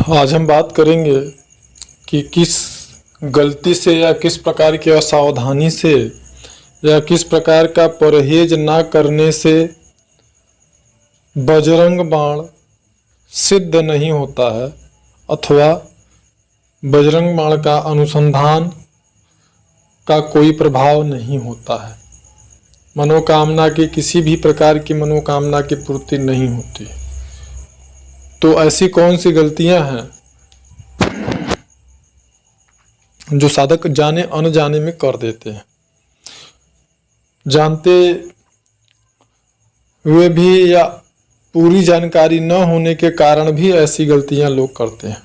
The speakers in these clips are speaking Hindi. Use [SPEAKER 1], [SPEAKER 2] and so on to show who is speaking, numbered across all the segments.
[SPEAKER 1] आज हम बात करेंगे कि किस गलती से या किस प्रकार की असावधानी से या किस प्रकार का परहेज ना करने से बजरंग बाण सिद्ध नहीं होता है अथवा बजरंग बाण का अनुसंधान का कोई प्रभाव नहीं होता है। मनोकामना की किसी भी प्रकार की मनोकामना की पूर्ति नहीं होती। तो ऐसी कौन सी गलतियां हैं जो साधक जाने अनजाने में कर देते हैं, जानते हुए भी या पूरी जानकारी न होने के कारण भी ऐसी गलतियां लोग करते हैं।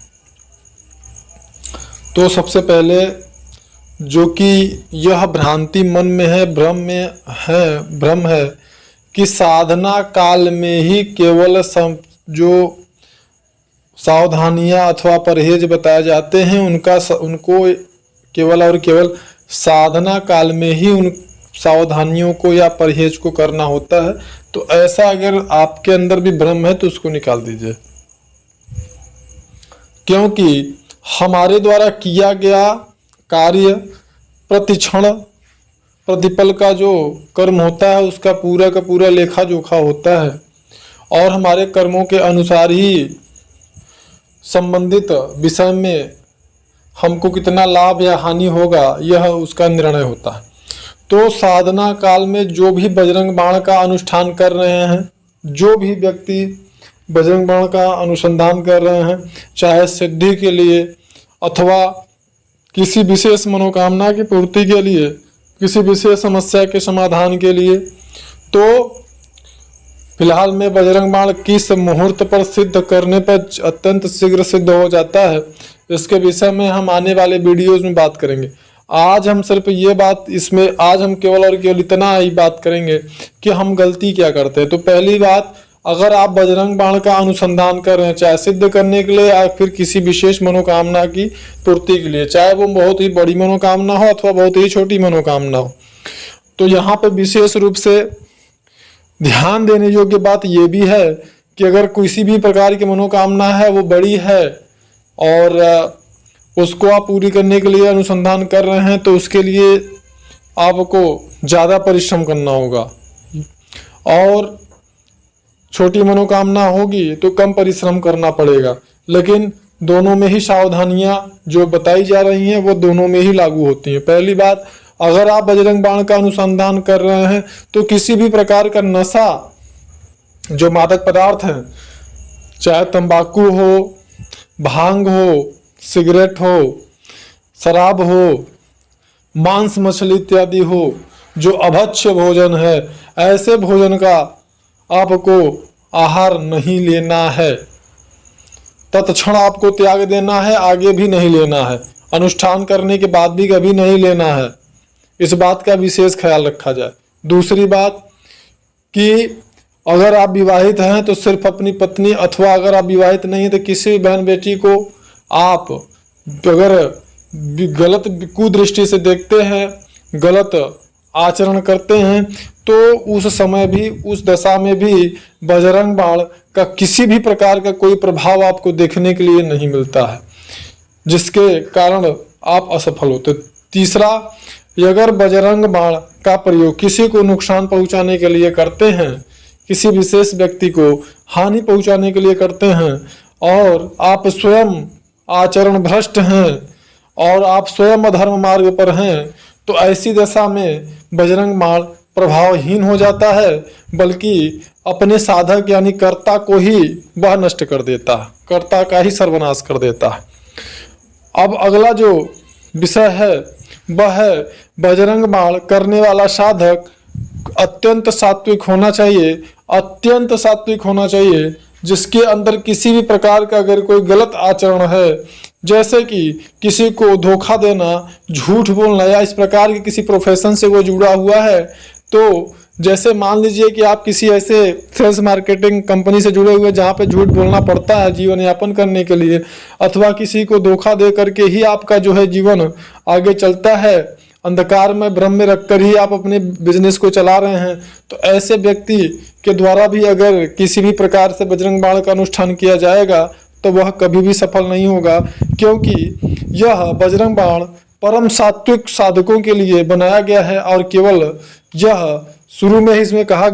[SPEAKER 1] तो सबसे पहले जो कि यह भ्रांति मन में है, भ्रम है कि साधना काल में ही केवल जो सावधानियां अथवा परहेज बताए जाते हैं उनको केवल और केवल साधना काल में ही उन सावधानियों को या परहेज को करना होता है। तो ऐसा अगर आपके अंदर भी भ्रम है तो उसको निकाल दीजिए, क्योंकि हमारे द्वारा किया गया कार्य प्रतिक्षण प्रतिपल का जो कर्म होता है उसका पूरा का पूरा लेखा जोखा होता है और हमारे कर्मों के अनुसार ही संबंधित विषय में हमको कितना लाभ या हानि होगा यह उसका निर्णय होता है। तो साधना काल में जो भी बजरंग बाण का अनुष्ठान कर रहे हैं, जो भी व्यक्ति बजरंग बाण का अनुसंधान कर रहे हैं, चाहे सिद्धि के लिए अथवा किसी विशेष मनोकामना की पूर्ति के लिए, किसी विशेष समस्या के समाधान के लिए, तो फिलहाल में बजरंग बाण किस मुहूर्त पर सिद्ध करने पर अत्यंत शीघ्र सिद्ध हो जाता है, इसके विषय में हम आने वाले वीडियोज में बात करेंगे। आज हम सिर्फ ये बात आज हम केवल और केवल इतना ही बात करेंगे कि हम गलती क्या करते हैं। तो पहली बात, अगर आप बजरंग बाण का अनुसंधान कर रहे हैं, चाहे सिद्ध करने के लिए या फिर किसी विशेष मनोकामना की पूर्ति के लिए, चाहे वो बहुत ही बड़ी मनोकामना हो अथवा बहुत ही छोटी मनोकामना हो, तो यहाँ पे विशेष रूप से ध्यान देने योग्य बात ये भी है कि अगर किसी भी प्रकार की मनोकामना है वो बड़ी है और उसको आप पूरी करने के लिए अनुसंधान कर रहे हैं तो उसके लिए आपको ज़्यादा परिश्रम करना होगा, और छोटी मनोकामना होगी तो कम परिश्रम करना पड़ेगा। लेकिन दोनों में ही सावधानियां जो बताई जा रही हैं वो दोनों में ही लागू होती हैं। पहली बात, अगर आप बजरंग बाण का अनुसंधान कर रहे हैं तो किसी भी प्रकार का नशा, जो मादक पदार्थ हैं, चाहे तंबाकू हो, भांग हो, सिगरेट हो, शराब हो, मांस मछली इत्यादि हो, जो अभक्ष्य भोजन है, ऐसे भोजन का आपको आहार नहीं लेना है। तत्क्षण आपको त्याग देना है, आगे भी नहीं लेना है, अनुष्ठान करने के बाद भी कभी नहीं लेना है। इस बात का विशेष ख्याल रखा जाए। दूसरी बात कि अगर आप विवाहित हैं तो सिर्फ अपनी पत्नी, अथवा अगर आप विवाहित नहीं हैं तो किसी बहन बेटी को आप अगर गलत कुदृष्टि से देखते हैं, गलत आचरण करते हैं, तो उस समय भी, उस दशा में भी बजरंग बाण का किसी भी प्रकार का कोई प्रभाव आपको देखने के लिए नहीं मिलता है, जिसके कारण आप असफल होते। तीसरा, अगर बजरंग बाण का प्रयोग किसी को नुकसान पहुंचाने के लिए करते हैं, किसी विशेष व्यक्ति को हानि पहुंचाने के लिए करते हैं, और आप स्वयं आचरण भ्रष्ट हैं और आप स्वयं अधर्म मार्ग पर हैं, तो ऐसी दशा में बजरंग बाण प्रभावहीन हो जाता है, बल्कि अपने साधक यानी कर्ता को ही वह नष्ट कर देता है, कर्ता का ही सर्वनाश कर देता है। अब अगला जो विषय है वह है बजरंग बाण करने वाला साधक अत्यंत सात्विक होना चाहिए, अत्यंत सात्विक होना चाहिए, जिसके अंदर किसी भी प्रकार का अगर कोई गलत आचरण है, जैसे कि किसी को धोखा देना, झूठ बोलना, या इस प्रकार के किसी प्रोफेशन से वो जुड़ा हुआ है, तो जैसे मान लीजिए कि आप किसी ऐसे सेल्स मार्केटिंग कंपनी से जुड़े हुए जहाँ पे झूठ बोलना पड़ता है जीवन यापन करने के लिए, अथवा किसी को धोखा दे करके ही आपका जो है जीवन आगे चलता है, अंधकार में भ्रम में रखकर ही आप अपने बिजनेस को चला रहे हैं, तो ऐसे व्यक्ति के द्वारा भी अगर किसी भी प्रकार से बजरंग बाण का अनुष्ठान किया जाएगा तो वह कभी भी सफल नहीं होगा, क्योंकि यह बजरंग बाण परम सात्विक साधकों के लिए बनाया गया है और केवल यह शुरू में ही इसमें कहा